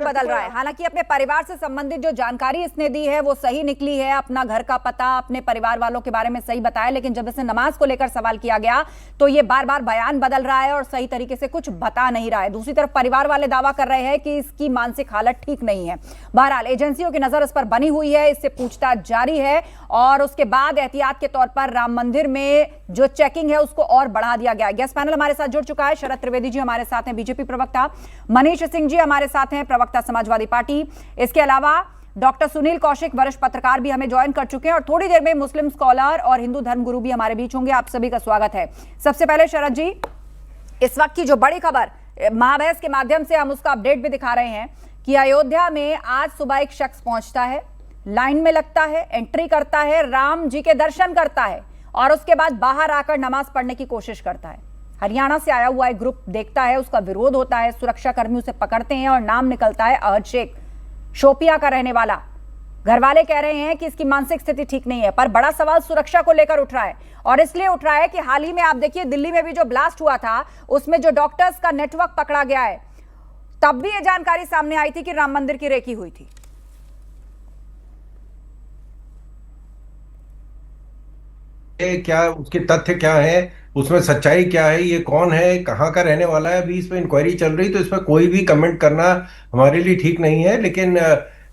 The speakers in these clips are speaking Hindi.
बदल रहा है। हालांकि अपने परिवार से संबंधित जो जानकारी इसने दी है वो सही निकली है, अपना घर का पता, अपने परिवार वालों के बारे में सही बताया, लेकिन जब इसे नमाज को लेकर सवाल किया गया तो ये बार बार बयान बदल रहा है और सही तरीके से कुछ बता नहीं रहा है। दूसरी तरफ परिवार वाले दावा कर रहे हैं कि इसकी मानसिक हालत ठीक नहीं है। बहरहाल एजेंसियों की नजर इस पर बनी हुई है, इससे पूछताछ जारी है और उसके बाद एहतियात के तौर पर राम मंदिर में जो चेकिंग है उसको और बढ़ा दिया गया। गेस्ट पैनल हमारे साथ जुड़ चुका है। शरद त्रिवेदी जी हमारे साथ हैं, बीजेपी प्रवक्ता, मनीष सिंह जी हमारे साथ हैं, प्रवक्ता समाजवादी पार्टी। इसके अलावा डॉक्टर सुनील कौशिक वरिष्ठ पत्रकार भी हमें ज्वाइन कर चुके हैं और थोड़ी देर में मुस्लिम स्कॉलर और हिंदू धर्मगुरु भी हमारे बीच होंगे। आप सभी का स्वागत है। सबसे पहले शरद जी, इस वक्त की जो बड़ी खबर, महाबहस के माध्यम से हम उसका अपडेट भी दिखा रहे हैं कि अयोध्या में आज सुबह एक शख्स पहुंचता है, लाइन में लगता है, एंट्री करता है, राम जी के दर्शन करता है और उसके बाद बाहर आकर नमाज पढ़ने की कोशिश करता है। हरियाणा से आया हुआ एक ग्रुप देखता है, उसका विरोध होता है, सुरक्षा कर्मी उसे पकड़ते हैं और नाम निकलता है अहद शेख, शोपियां का रहने वाला। घर वाले कह रहे हैं कि इसकी मानसिक स्थिति ठीक नहीं है, पर बड़ा सवाल सुरक्षा को लेकर उठ रहा है और इसलिए उठ रहा है कि हाल ही में आप देखिए दिल्ली में भी जो ब्लास्ट हुआ था उसमें जो डॉक्टर्स का नेटवर्क पकड़ा गया है, तब भी यह जानकारी सामने आई थी कि राम मंदिर की रेकी हुई थी। क्या उसके तथ्य क्या है, उसमें सच्चाई क्या है, ये कौन है, कहाँ का रहने वाला है, अभी इस पर इंक्वायरी चल रही, तो इस पर कोई भी कमेंट करना हमारे लिए ठीक नहीं है। लेकिन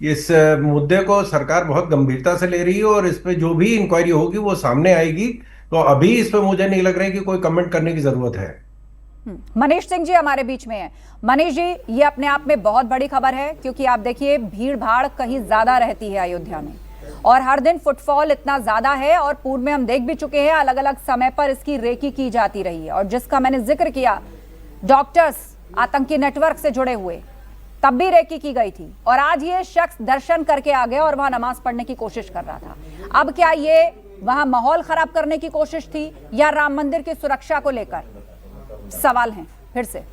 इस मुद्दे को सरकार बहुत गंभीरता से ले रही है और इस पे जो भी इंक्वायरी होगी वो सामने आएगी। तो अभी इस पे मुझे नहीं लग रहा है कि कोई कमेंट करने की जरूरत है। मनीष सिंह जी हमारे बीच में है। मनीष जी, ये अपने आप में बहुत बड़ी खबर है क्योंकि आप देखिए भीड़ भाड़ कहीं ज्यादा रहती है अयोध्या में और हर दिन फुटफॉल इतना ज्यादा है और पूर्व में हम देख भी चुके हैं अलग अलग समय पर इसकी रेकी की जाती रही है और जिसका मैंने जिक्र किया, डॉक्टर्स आतंकी नेटवर्क से जुड़े हुए, तब भी रेकी की गई थी और आज ये शख्स दर्शन करके आ गया और वहां नमाज पढ़ने की कोशिश कर रहा था। अब क्या ये वहां माहौल खराब करने की कोशिश थी या राम मंदिर की सुरक्षा को लेकर सवाल हैं फिर से?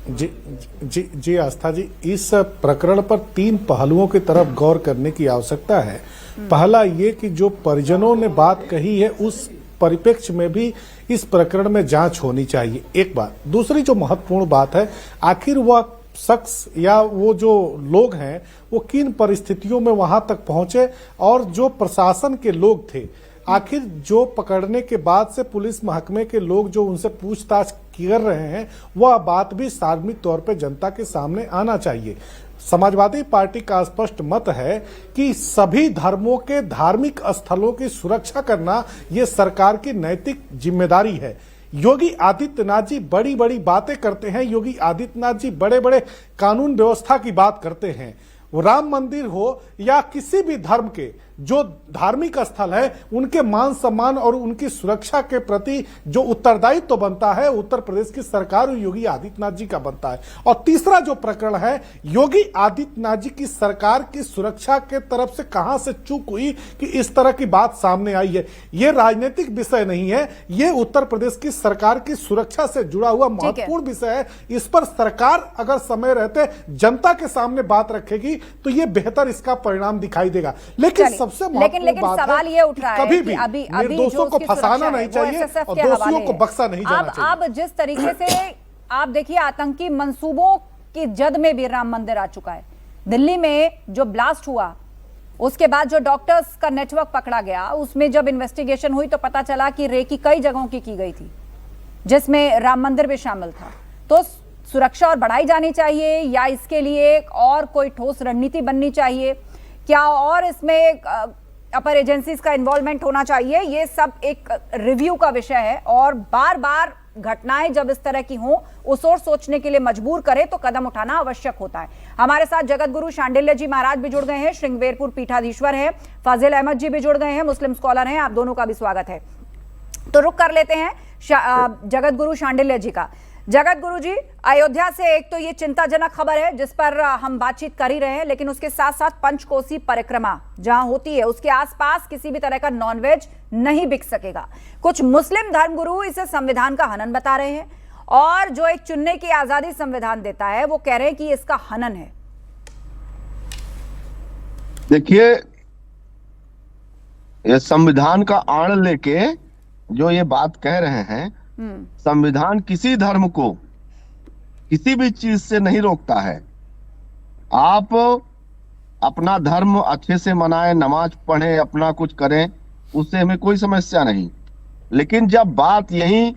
जी आस्था जी, इस प्रकरण पर 3 पहलुओं की तरफ गौर करने की आवश्यकता है। पहला ये कि जो परिजनों ने बात कही है उस परिप्रेक्ष्य में भी इस प्रकरण में जांच होनी चाहिए, एक बात। दूसरी जो महत्वपूर्ण बात है, आखिर वह शख्स या वो जो लोग हैं वो किन परिस्थितियों में वहां तक पहुंचे और जो प्रशासन के लोग थे, आखिर जो पकड़ने के बाद से पुलिस महकमे के लोग जो उनसे पूछताछ कर रहे हैं, वह बात भी सार्वजनिक तौर पे जनता के सामने आना चाहिए। समाजवादी पार्टी का स्पष्ट मत है कि सभी धर्मों के धार्मिक स्थलों की सुरक्षा करना ये सरकार की नैतिक जिम्मेदारी है। योगी आदित्यनाथ जी बड़ी बड़ी बातें करते हैं, योगी आदित्यनाथ जी बड़े बड़े कानून व्यवस्था की बात करते हैं। वो राम मंदिर हो या किसी भी धर्म के जो धार्मिक स्थल है, उनके मान सम्मान और उनकी सुरक्षा के प्रति जो उत्तरदायित्व तो बनता है उत्तर प्रदेश की सरकार और योगी आदित्यनाथ जी का बनता है। और तीसरा जो प्रकरण है, योगी आदित्यनाथ जी की सरकार की सुरक्षा के तरफ से कहां से चूक हुई कि इस तरह की बात सामने आई है। ये राजनीतिक विषय नहीं है, ये उत्तर प्रदेश की सरकार की सुरक्षा से जुड़ा हुआ महत्वपूर्ण विषय है। इस पर सरकार अगर समय रहते जनता के सामने बात रखेगी तो ये बेहतर इसका परिणाम दिखाई देगा। लेकिन लेकिन सवाल ये उठ रहा है कभी भी निर्दोषों को फंसाना नहीं चाहिए और दोषियों को बख्शा नहीं जाना चाहिए। अब जिस तरीके से आप देखिए आतंकी मंसूबों की जद में भी राम मंदिर आ चुका है। दिल्ली में जो ब्लास्ट हुआ उसके बाद जो डॉक्टर्स का नेटवर्क पकड़ा गया, उसमें जब इन्वेस्टिगेशन हुई तो पता चला कि रेकी कई जगहों की गई थी जिसमें राम मंदिर भी शामिल था। तो सुरक्षा और बढ़ाई जानी चाहिए या इसके लिए और कोई ठोस रणनीति बननी चाहिए? क्या और इसमें अपर एजेंसीज का इन्वॉल्वमेंट होना चाहिए? ये सब एक रिव्यू का विषय है और बार बार घटनाएं जब इस तरह की हों उस ओर सोचने के लिए मजबूर करे तो कदम उठाना आवश्यक होता है। हमारे साथ जगत गुरु शांडिल्य जी महाराज भी जुड़ गए हैं, श्रृंगवेरपुर पीठाधीश्वर है, फाजिल अहमद जी भी जुड़ गए हैं, मुस्लिम स्कॉलर हैं। आप दोनों का भी स्वागत है। तो रुक कर लेते हैं जगत गुरु शांडिल्य जी का। जगत गुरु जी, अयोध्या से एक तो ये चिंताजनक खबर है जिस पर हम बातचीत कर ही रहे हैं, लेकिन उसके साथ साथ पंचकोसी परिक्रमा जहां होती है उसके आसपास किसी भी तरह का नॉनवेज नहीं बिक सकेगा। कुछ मुस्लिम धर्मगुरु इसे संविधान का हनन बता रहे हैं और जो एक चुनने की आजादी संविधान देता है वो कह रहे हैं कि इसका हनन है। देखिए, ये संविधान का आड़ लेके जो ये बात कह रहे हैं, संविधान किसी धर्म को किसी भी चीज से नहीं रोकता है। आप अपना धर्म अच्छे से मनाएं, नमाज पढ़ें, अपना कुछ करें, उससे हमें कोई समस्या नहीं। लेकिन जब बात यही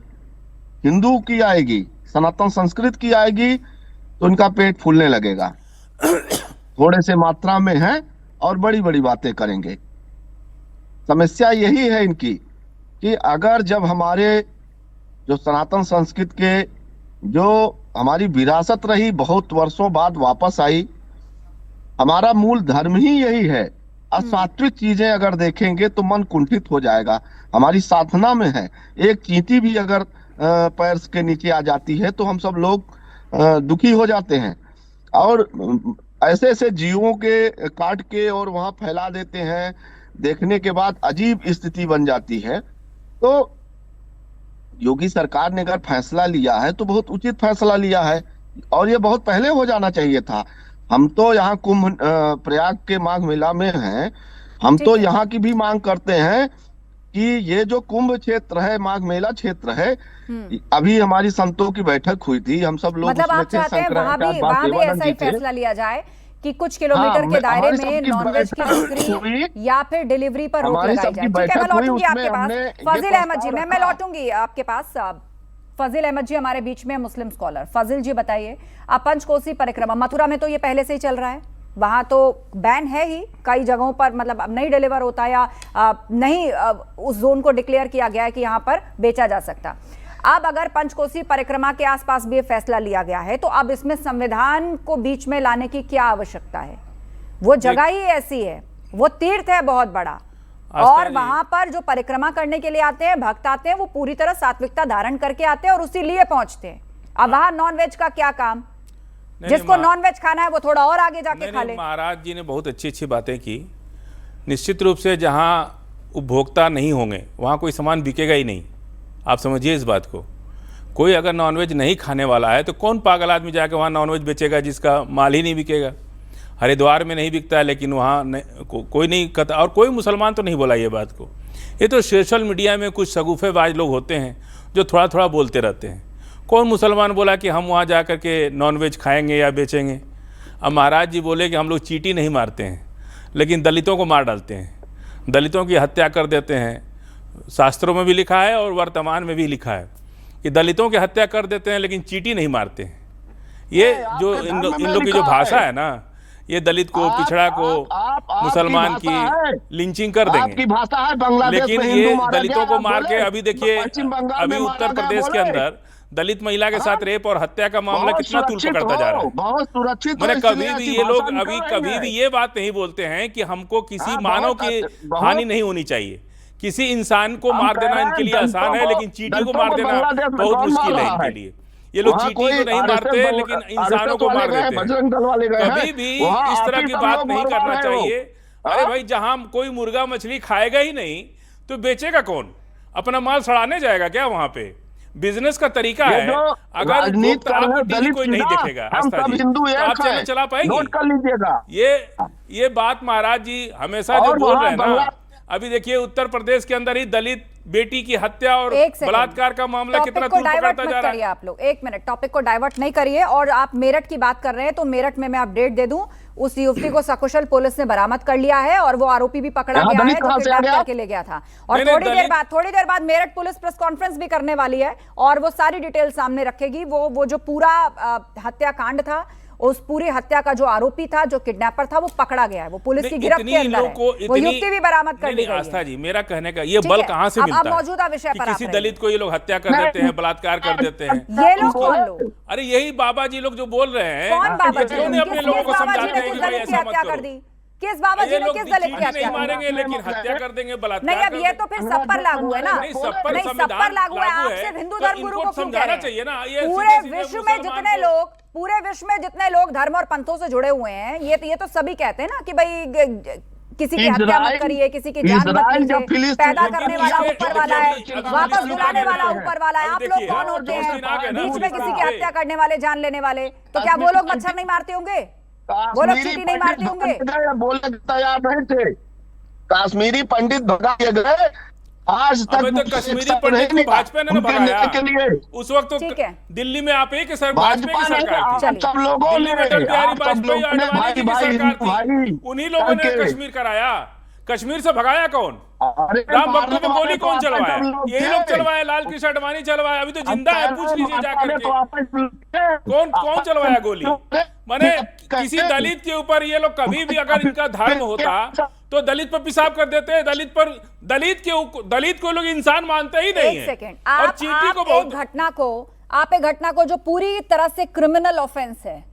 हिंदू की आएगी, सनातन संस्कृत की आएगी, तो इनका पेट फूलने लगेगा। थोड़े से मात्रा में है और बड़ी बड़ी बातें करेंगे। समस्या यही है इनकी कि अगर जब हमारे जो सनातन संस्कृत के जो हमारी विरासत रही बहुत वर्षों बाद वापस आई, हमारा मूल धर्म ही यही है। असात्विक चीजें अगर देखेंगे तो मन कुंठित हो जाएगा। हमारी साधना में है, एक चींटी भी अगर पैर के नीचे आ जाती है तो हम सब लोग दुखी हो जाते हैं, और ऐसे ऐसे जीवों के काट के और वहां फैला देते हैं। देखने के बाद अजीब स्थिति बन जाती है। तो योगी सरकार ने अगर फैसला लिया है तो बहुत उचित फैसला लिया है, और ये बहुत पहले हो जाना चाहिए था। हम तो यहाँ कुंभ प्रयाग के माघ मेला में हैं, हम तो यहाँ की भी मांग करते हैं कि ये जो कुंभ क्षेत्र है, माघ मेला क्षेत्र है, अभी हमारी संतों की बैठक हुई थी, हम सब लोग मतलब आप चाहते हैं वहां भी ऐसा ही फैसला लिया जाए कि कुछ किलोमीटर के दायरे में नॉनवेज की बिक्री या फिर डिलीवरी पर रोक लगाई जाए। ठीक है, मैं लौटूंगी आपके पास। फजील अहमद जी, मैं लौटूंगी आपके पास। फजील अहमद जी हमारे बीच में, मुस्लिम स्कॉलर। फजील जी बताइए, आप पंचकोसी परिक्रमा, मथुरा में तो ये पहले से ही चल रहा है, वहां तो बैन है ही कई जगहों पर, मतलब अब नहीं डिलीवर होता या नहीं उस जोन को डिक्लेयर किया गया है कि यहाँ पर बेचा जा सकता। अब अगर पंचकोसी परिक्रमा के आसपास भी ये फैसला लिया गया है तो अब इसमें संविधान को बीच में लाने की क्या आवश्यकता है? वो जगह ही ऐसी है, वो तीर्थ है बहुत बड़ा, और वहां पर जो परिक्रमा करने के लिए आते हैं, भक्त आते हैं, वो पूरी तरह सात्विकता धारण करके आते हैं और उसी लिए पहुंचते हैं। अब वहां नॉनवेज का क्या काम? जिसको नॉनवेज खाना है वो थोड़ा और आगे जाके खा ले। महाराज जी ने बहुत अच्छी बातें की। निश्चित रूप से जहां उपभोक्ता नहीं होंगे वहां कोई सामान बिकेगा ही नहीं, आप समझिए इस बात को। कोई अगर नॉनवेज नहीं खाने वाला है तो कौन पागल आदमी जाके वहाँ नॉनवेज बेचेगा जिसका माल ही नहीं बिकेगा। हरिद्वार में नहीं बिकता है लेकिन वहाँ कोई नहीं कहता, और कोई मुसलमान तो नहीं बोला ये बात को। ये तो सोशल मीडिया में कुछ शगुफेबाज लोग होते हैं जो थोड़ा थोड़ा बोलते रहते हैं। कौन मुसलमान बोला कि हम वहाँ जा कर के नॉनवेज खाएंगे या बेचेंगे? अब महाराज जी बोले कि हम लोग चींटी नहीं मारते हैं लेकिन दलितों को मार डालते हैं, दलितों की हत्या कर देते हैं। शास्त्रों में भी लिखा है और वर्तमान में भी लिखा है कि दलितों की हत्या कर देते हैं लेकिन चींटी नहीं मारते हैं। ये जो इन लोग की जो भाषा है ना, ये दलित को, पिछड़ा को, मुसलमान की लिंचिंग कर देंगे। आपकी भाषा है बांग्लादेश लेकिन ये दलितों को मार के अभी देखिए, अभी उत्तर प्रदेश के अंदर दलित महिला के साथ रेप और हत्या का मामला कितना तूल पकड़ता जा रहा है। बहुत सुरक्षित। मैंने कभी भी ये लोग कभी भी ये बात नहीं बोलते हैं कि हमको किसी मानव की हानि नहीं होनी चाहिए। किसी इंसान को मार देना इनके लिए आसान है, लेकिन चींटी को मार देना बहुत मुश्किल है इनके लिए। ये लोग चींटी को नहीं मारते लेकिन इंसानों को मार देते हैं। कभी भी इस तरह की बात नहीं करना चाहिए। अरे भाई, जहां कोई मुर्गा मछली खाएगा ही नहीं तो बेचेगा कौन? अपना माल सड़ाने जाएगा क्या वहां पे? बिजनेस का तरीका है। अगर आपको टीवी कोई नहीं देखेगा, आस्था जी, तो आप चैनल चला पाएंगे? ये बात महाराज जी हमेशा जो बोल रहे हैं ना, अभी देखिए उत्तर प्रदेश के अंदर ही दलित बेटी की हत्या और बलात्कार का मामला कितना दूर पकड़ता जा रहा है। आप लोग एक मिनट, टॉपिक को डाइवर्ट नहीं करिए। और आप मेरठ की बात कर रहे हैं तो मेरठ में मैं अपडेट दे दूं, उस युवती को सकुशल पुलिस ने बरामद कर लिया है और वो आरोपी भी पकड़ा गया है जो किडनैप करके ले गया था। और थोड़ी देर बाद मेरठ पुलिस प्रेस कॉन्फ्रेंस भी करने वाली है और वो सारी डिटेल सामने रखेगी। वो जो पूरा हत्याकांड था, उस पूरी हत्या का जो आरोपी था, जो किडनैपर था, वो पकड़ा गया है, वो पुलिस की गिरफ्त के अंदर है। वो युवती भी बरामद कर ली गई है। आस्था जी, मेरा कहने का ये बल कहां से मिलता है? मौजूदा विषय पर किसी दलित को ये लोग हत्या कर देते हैं, बलात्कार कर देते हैं। ये लोग कौन लोग? अरे यही बाबा जी लोग जो बोल रहे हैं, कौन बाबा जी? क्यों नहीं अपने लोगों को समझाते हैं कि भाई ऐसा मत करो? किस बाबा जी ने किस दलित की हत्या मारेंगे लेकिन हत्या कर देंगे, बलात्कार नहीं? अब ये तो फिर सब पर लागू है ना? नहीं, सब पर लागू है। आप सिर्फ हिंदू धर्म गुरु को क्यों कह रहे हैं? पूरे विश्व में जितने लोग धर्म और पंथों से जुड़े हुए हैं, ये तो सभी कहते हैं ना कि भाई किसी की हत्या मत करिए, किसी की जान मत लीजिए। पैदा करने वाला ऊपर वाला है, वापस बुलाने वाला ऊपर वाला है। आप लोग कौन होते हैं बीच में किसी की हत्या करने वाले, जान लेने वाले? तो क्या वो लोग मच्छर नहीं मारते होंगे? वो लोग चींटी नहीं मारते होंगे? बोलने तैयार नहीं थे। काश्मीरी पंडित भगा दिए गए आज तक अबे तो मुझे एक कश्मीरी शब्द पंडित नहीं को मिला भाजपा ने ना उनके भगाया न्याय के लिए। उस वक्त ठीक तो है। दिल्ली में आप ही के सर वाजपेयी भाजपा की नहीं, सरकार आप थी। चलिए। सब लोगों दिल्ली में ने, अटल बिहारी आप सब वाजपेयी लोगों ने आडवाणी जी की भाई सरकार हिंदू भाई थी। उन्हीं लोगों ने करके। कश्मीर कराया। कश्मीर से भगाया कौन? अरे राम भक्तों मारने पे वाले गोली तो कौन आप चलवाया? सब लोग यही थे। लोग चलवाए, लाल कृष्ण आडवाणी चलवाया। अभी तो जिंदा है, पूछ लीजिए जा करके। कौन कौन चलवाया गोली? माने किसी दलित के ऊपर ये लोग कभी भी अगर इनका धर्म होता तो दलित पर पेशाब कर देते। दलित को लोग इंसान मानते ही नहीं एक है। सेकेंड, और चींटी को बहुत आप एक घटना को जो पूरी तरह से क्रिमिनल ऑफेंस है,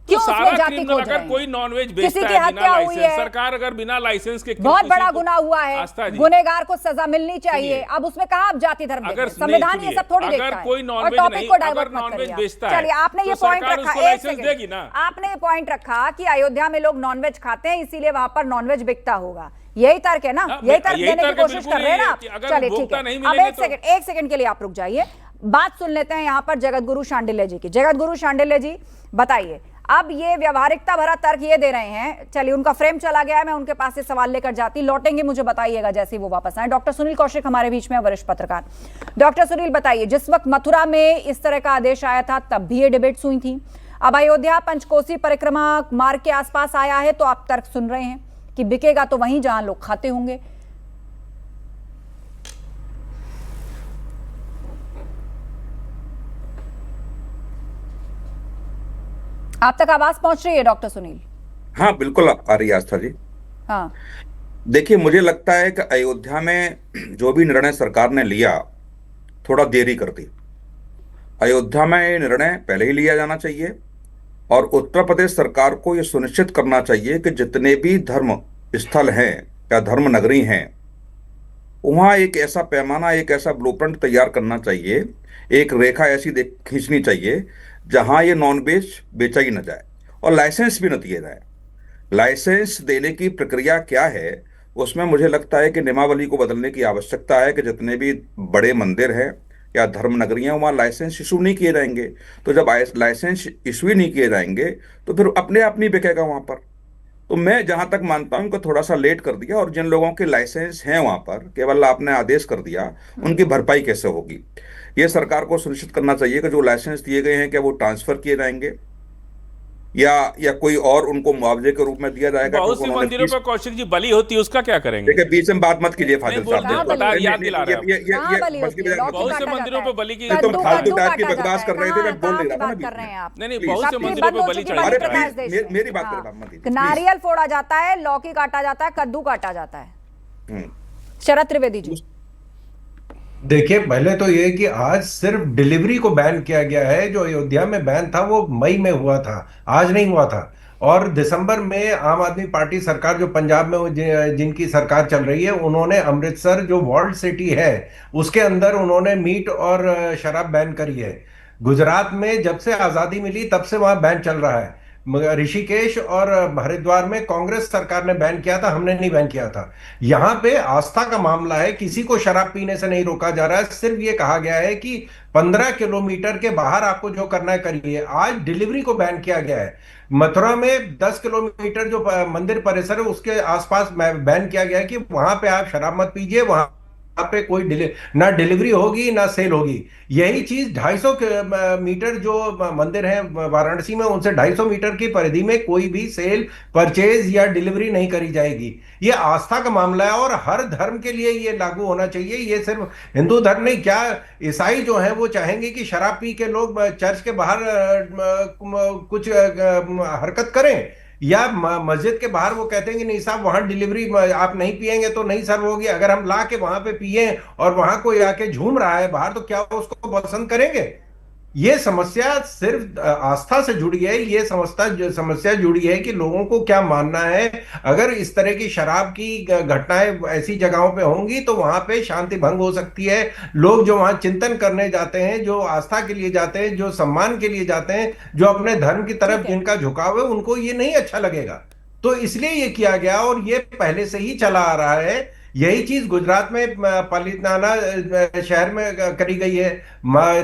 तो क्यों सारा उसमें जाति क्रिमिनल खोज अगर रहे हैं? कोई नॉनवेज किसी बेचता की है बिना हत्या हुई लाइसेंस, है, सरकार अगर बिना लाइसेंस के बहुत किसी बड़ा को- गुनाह हुआ है, आस्था जी, गुनेगार को सजा मिलनी चाहिए। सुनिए, अब उसमें कहा आप जाति धर्म अगर देखें, संविधान ये सुनिए, सब थोड़ी अगर देखता है। कोई और नॉनवेज टॉपिक नहीं, को डाइवर्ट अगर मत नॉनवेज करिए। बेचता है, चलिए, आपने तो ये पॉइंट सरकार रखा, उसको एक लाइसेंस सेकंड, देगी ना। आपने ये पॉइंट रखा कि अयोध्या में लोग नॉनवेज खाते हैं इसीलिए वहां पर नॉनवेज बिकता होगा। यही तर्क है ना? हाँ, यही तर्क यही देने की तर्क कोशिश बिल्कुल कर रहे हैं यही ना है आप? कि अगर चलिए ठीक उपभोक्ता है। नहीं अब मिलेंगे एक सेकंड के लिए आप रुक जाइए। बात सुन लेते हैं यहां पर जगत गुरु शांडिल्य जी की। जगत गुरु शांडिल्य जी बताइए, अब ये व्यवहारिकता भरा तर्क ये दे रहे हैं, चलिए उनका फ्रेम चला गया है, मैं उनके पास से सवाल लेकर जाती, लौटेंगे, मुझे बताइएगा जैसे ही वो वापस आए। डॉक्टर सुनील कौशिक हमारे बीच में, वरिष्ठ पत्रकार। डॉक्टर सुनील बताइए, जिस वक्त मथुरा में इस तरह का आदेश आया था तब भी ये डिबेट्स हुई थी, अब अयोध्या पंचकोसी परिक्रमा मार्ग के आसपास आया है तो आप तर्क सुन रहे हैं कि बिकेगा तो वहीं जहां लोग खाते होंगे। आप तक आवाज पहुंच रही है डॉक्टर सुनील? हाँ बिल्कुल आ रही है आस्था जी। हाँ, देखिए मुझे लगता है कि अयोध्या में जो भी निर्णय सरकार ने लिया थोड़ा देरी कर दी। अयोध्या में ये निर्णय पहले ही लिया जाना चाहिए और उत्तर प्रदेश सरकार को ये सुनिश्चित करना चाहिए कि जितने भी धर्म स्थल हैं या धर्म नगरी हैं वहाँ एक ऐसा पैमाना, एक ऐसा ब्लूप्रिंट तैयार करना चाहिए, एक रेखा ऐसी खींचनी चाहिए जहां ये नॉनवेज बेचा ही न जाए और लाइसेंस भी न दिए जाए। लाइसेंस देने की प्रक्रिया क्या है उसमें मुझे लगता है कि नियमावली को बदलने की आवश्यकता है कि जितने भी बड़े मंदिर हैं या धर्म नगरियां वहाँ लाइसेंस इशू नहीं किए जाएंगे। तो जब लाइसेंस इशू ही नहीं किए जाएंगे तो फिर अपने आप नहीं बिकेगा वहाँ पर। तो मैं जहां तक मानता हूं कि थोड़ा सा लेट कर दिया और जिन लोगों के लाइसेंस हैं वहां पर केवल आपने आदेश कर दिया, उनकी भरपाई कैसे होगी? ये सरकार को सुनिश्चित करना चाहिए कि जो लाइसेंस दिए गए हैं क्या वो ट्रांसफर किए जाएंगे या कोई और उनको मुआवजे के रूप में दिया जाएगा। बहुत सी मंदिरों पर कौशिक जी बलि होती है, उसका क्या करेंगे? देखिए बीच में बात मत कीजिए फाजिल नहीं, साहब। बता याद दिला रहे हैं। कहाँ बलि होती है? लौकी बहुत से काटा मंदिरों जाता है। पे बलि की तुम कद्दू फालतू टाइप की काटा बकवास जाता कर रहे थे, मैं बोल कहाँ नहीं की रहा था बात ना कर रहे हैं आप? नहीं, Please. बहुत से सबकी मंदिरों बंद पे हो बलि चुकी चढ़ाई बात अरे प्रकाश please, देश। मेरी बात हाँ। करें, मत दीजिए, नारियल फोड़ा जाता है, लौकी काटा जाता है, कद्दू काटा जाता है। हम्म। शरद त्रिवेदी जी। देखिए, पहले तो ये कि आज सिर्फ डिलीवरी को बैन किया गया है। जो अयोध्या में बैन था वो मई में हुआ था, आज नहीं हुआ था। और दिसंबर में आम आदमी पार्टी सरकार जो पंजाब में जिनकी सरकार चल रही है, उन्होंने अमृतसर जो वॉल्ड सिटी है उसके अंदर उन्होंने मीट और शराब बैन करी है। गुजरात में जब से आजादी मिली तब से वहां बैन चल रहा है। ऋषिकेश और हरिद्वार में कांग्रेस सरकार ने बैन किया था, हमने नहीं बैन किया था। यहां पे आस्था का मामला है, किसी को शराब पीने से नहीं रोका जा रहा है। सिर्फ ये कहा गया है कि 15 किलोमीटर के बाहर आपको जो करना है करिए। आज डिलीवरी को बैन किया गया है। मथुरा में 10 किलोमीटर जो मंदिर परिसर है उसके आसपास बैन किया गया है कि वहां पे आप शराब मत पीजिए, वहां पे कोई ना डिलीवरी होगी ना सेल होगी। यही चीज 250 मीटर जो मंदिर है वाराणसी में, उनसे 250 मीटर की परिधि में कोई भी सेल, परचेज या डिलीवरी नहीं करी जाएगी। ये आस्था का मामला है और हर धर्म के लिए ये लागू होना चाहिए। ये सिर्फ हिंदू धर्म नहीं, क्या ईसाई जो है वो चाहेंगे कि शराब पी के लोग चर्च के बाहर कुछ हरकत करें, या मस्जिद के बाहर वो कहते हैं कि नहीं साहब वहां डिलीवरी आप नहीं पिएंगे तो नहीं सर्व होगी। अगर हम ला के वहां पे पिए और वहां कोई आके झूम रहा है बाहर तो क्या उसको पसंद करेंगे? ये समस्या सिर्फ आस्था से जुड़ी है। ये समस्या जुड़ी है कि लोगों को क्या मानना है। अगर इस तरह की शराब की घटनाएं ऐसी जगहों पे होंगी तो वहां पे शांति भंग हो सकती है। लोग जो वहां चिंतन करने जाते हैं, जो आस्था के लिए जाते हैं, जो सम्मान के लिए जाते हैं, जो अपने धर्म की तरफ जिनका झुकाव है, उनको ये नहीं अच्छा लगेगा। तो इसलिए ये किया गया और ये पहले से ही चला आ रहा है। यही चीज गुजरात में पालिताना शहर में करी गई है।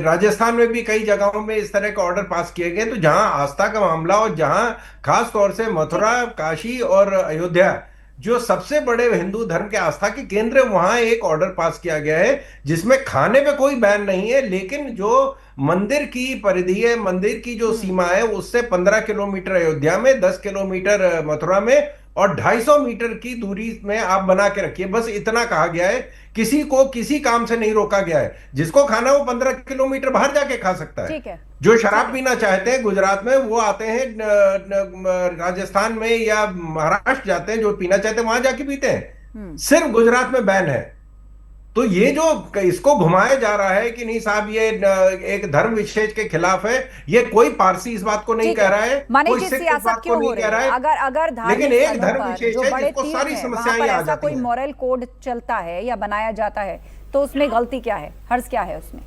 राजस्थान में भी कई जगहों में इस तरह के ऑर्डर पास किए गए। तो जहां आस्था का मामला और जहां खास तौर से मथुरा, काशी और अयोध्या जो सबसे बड़े हिंदू धर्म के आस्था के केंद्र है, वहां एक ऑर्डर पास किया गया है जिसमें खाने पे कोई बैन नहीं है, लेकिन जो मंदिर की परिधि है, मंदिर की जो सीमा है, उससे 15 किलोमीटर अयोध्या में, 10 किलोमीटर मथुरा में और 250 मीटर की दूरी में आप बना के रखिए। बस इतना कहा गया है, किसी को किसी काम से नहीं रोका गया है। जिसको खाना वो 15 किलोमीटर बाहर जाके खा सकता है। ठीक है। जो शराब पीना चाहते हैं गुजरात में, वो आते हैं राजस्थान में या महाराष्ट्र जाते हैं, जो पीना चाहते हैं वहां जाके पीते हैं। सिर्फ गुजरात में बैन है। तो ये जो इसको घुमाया जा रहा है कि नहीं साहब ये एक धर्म विशेष के खिलाफ है, ये कोई पारसी इस बात को नहीं कह रहा है, कोई सिख इस बात को नहीं कह रहा है। अगर लेकिन एक धर्म विशेष जो है बड़े जिसको तीर्थ सारी हैं, समस्याएं वहां पर आ ऐसा जाती कोई हैं। मॉरल कोड चलता है या बनाया जाता है, तो उसमें गलती क्या है, हर्ज क्या है उसमें?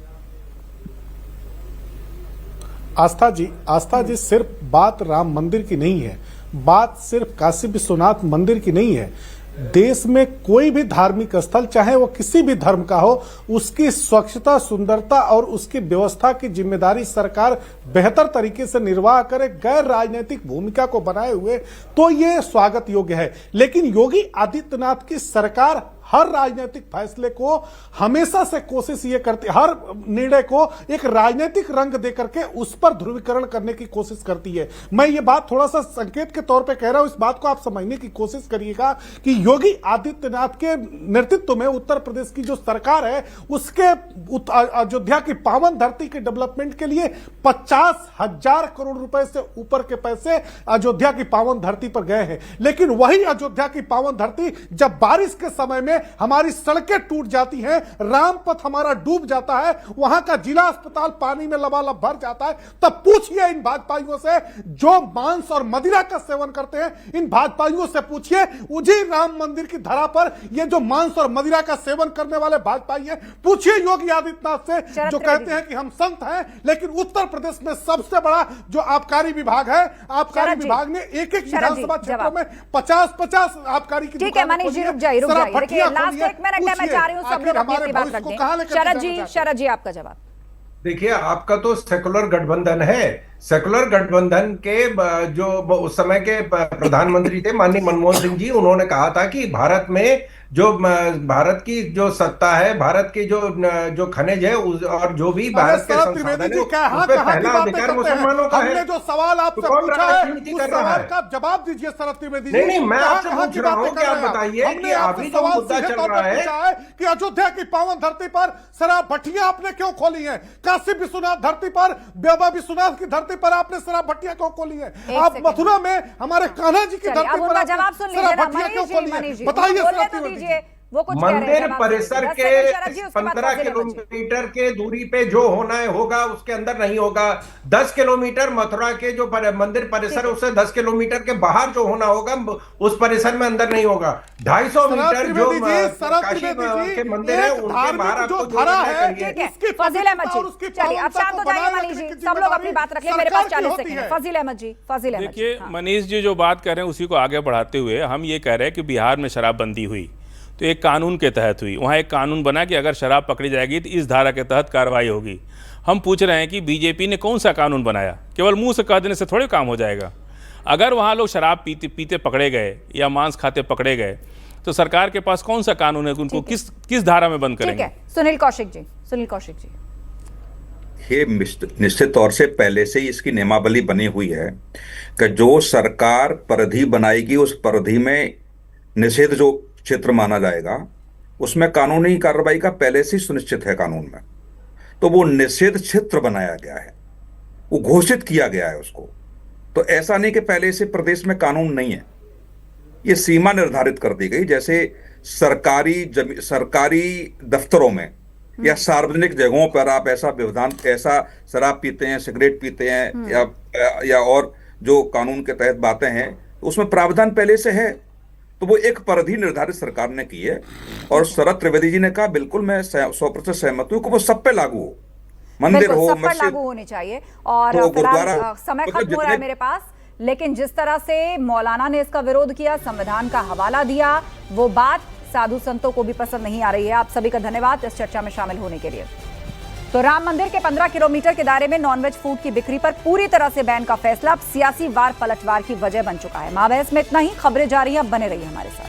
आस्था जी सिर्फ बात राम मंदिर की नहीं है, बात सिर्फ काशी विश्वनाथ मंदिर की नहीं है। देश में कोई भी धार्मिक स्थल, चाहे वो किसी भी धर्म का हो, उसकी स्वच्छता, सुंदरता और उसकी व्यवस्था की जिम्मेदारी सरकार बेहतर तरीके से निर्वाह करे, गैर राजनीतिक भूमिका को बनाए हुए, तो ये स्वागत योग्य है। लेकिन योगी आदित्यनाथ की सरकार हर राजनीतिक फैसले को हमेशा से कोशिश ये करती, हर निर्णय को एक राजनीतिक रंग देकर के उस पर ध्रुवीकरण करने की कोशिश करती है। मैं ये बात थोड़ा सा संकेत के तौर पे कह रहा हूं, इस बात को आप समझने की कोशिश करिएगा कि योगी आदित्यनाथ के नेतृत्व में उत्तर प्रदेश की जो सरकार है, उसके अयोध्या की पावन धरती के डेवलपमेंट के लिए 50,000 करोड़ रुपए से ऊपर के पैसे अयोध्या की पावन धरती पर गए हैं। लेकिन वही अयोध्या की पावन धरती जब बारिश के समय में हमारी सड़कें टूट जाती हैं, रामपथ हमारा डूब जाता है, वहां का जिला अस्पताल पानी में लबालब भर जाता है, तब पूछिए इन भाजपाइयों से जो मांस और मदिरा का सेवन करते हैं, इन भाजपाइयों से पूछिए, उसी राम मंदिर की धरा पर ये जो मांस और मदिरा का सेवन करने वाले भाजपाई हैं, पूछिए योगी आदित्यनाथ से जो कहते हैं कि हम संत हैं। लेकिन उत्तर प्रदेश में सबसे बड़ा जो आबकारी विभाग है, आबकारी विभाग ने एक विधानसभा क्षेत्रों में 50-50 आबकारी की ठीक है मनीष जी, रुक जाइए। लास्ट एक मिनट है, मैं चाह रही हूँ सब लोग अपनी अपनी बात रखें। शरद जी आपका जवाब। देखिए, आपका तो सेकुलर गठबंधन है। सेकुलर गठबंधन के जो उस समय के प्रधानमंत्री थे माननीय मनमोहन सिंह जी, उन्होंने कहा था कि भारत में जो भारत की जो सत्ता है, भारत की जो खनिज है और जो भी भारत के संसाधन है, उस पे पहला अधिकार मुसलमानों का है। हमने जो सवाल आपसे पूछा है, उस सवाल का जवाब दीजिए शरद त्रिवेदी जी। नहीं, मैं आपसे पूछ रहा हूँ कि आप बताइए कि अभी जो मुद्दा चल रहा है कि अयोध्या की पावन धरती पर शराब भट्टियां आपने क्यों खोली हैं? काशी विश्वनाथ धरती पर, बाबा विश्वनाथ की धरती पर आपने शराब भट्टियां क्यों खोली हैं? आप मथुरा में हमारे कान्हा जी की धरती पर शराब भट्टियां क्यों खोली हैं? बताइए शरद त्रिवेदी। वो कुछ मंदिर परिसर के 15 किलोमीटर के दूरी पे जो होना है होगा, उसके अंदर नहीं होगा। 10 किलोमीटर मथुरा के जो मंदिर परिसर है, उससे 10 किलोमीटर के बाहर जो होना होगा, उस परिसर में अंदर नहीं होगा। 250 मीटर जो काशी के मंदिर है, उनके बाहर आपको फजील अहमद जी, चलिए अब शांत हो जाइए मनीष जी, सब लोग अपनी बात रख लें, मेरे पास 40 सेकंड है। फजील अहमद जी, देखिए मनीष जी जो बात कर रहे हैं उसी को आगे बढ़ाते हुए हम ये कह रहे हैं कि बिहार में शराबबंदी हुई तो एक कानून के तहत हुई। वहाँ एक कानून बना कि अगर शराब पकड़ी जाएगी तो इस धारा के तहत कार्रवाई होगी। हम पूछ रहे हैं कि बीजेपी ने कौन सा कानून बनाया? केवल मुंह से कह देने से थोड़े काम हो जाएगा। अगर वहाँ लोग शराब पीते पकड़े गए या मांस खाते पकड़े गए तो सरकार के पास कौन सा कानून है? उनको किस धारा में बंद करेंगे? सुनील कौशिक जी। ये निश्चित तौर से पहले से ही इसकी नियमावली बनी हुई है कि जो सरकार परिधि बनाएगी, उस परिधि में निषेध जो क्षेत्र माना जाएगा, उसमें कानूनी कार्रवाई का पहले से सुनिश्चित है कानून में। तो वो निषेध क्षेत्र बनाया गया है, वो घोषित किया गया है उसको। तो ऐसा नहीं कि पहले से प्रदेश में कानून नहीं है, ये सीमा निर्धारित कर दी गई। जैसे सरकारी दफ्तरों में या सार्वजनिक जगहों पर आप ऐसा शराब पीते हैं, सिगरेट पीते हैं या और जो कानून के तहत बातें हैं, उसमें प्रावधान पहले से है। तो वो एक परिधि निर्धारित सरकार ने की है। और शरद त्रिवेदी जी ने कहा, बिल्कुल मैं 100% सहमत हूं कि वो सब पे लागू हो, मंदिर हो, मस्जिद लागू होनी चाहिए। और फिलहाल समय खत्म हो रहा है मेरे पास, लेकिन जिस तरह से मौलाना ने इसका विरोध किया, संविधान का हवाला दिया, वो बात साधु संतों को भी पसंद नहीं आ रही है। आप सभी का धन्यवाद इस चर्चा में शामिल होने के लिए। तो राम मंदिर के 15 किलोमीटर के दायरे में नॉनवेज फूड की बिक्री पर पूरी तरह से बैन का फैसला अब सियासी वार पलटवार की वजह बन चुका है। महाबहस में इतना ही। खबरें जारी हैं, अब बने रहिए हमारे साथ।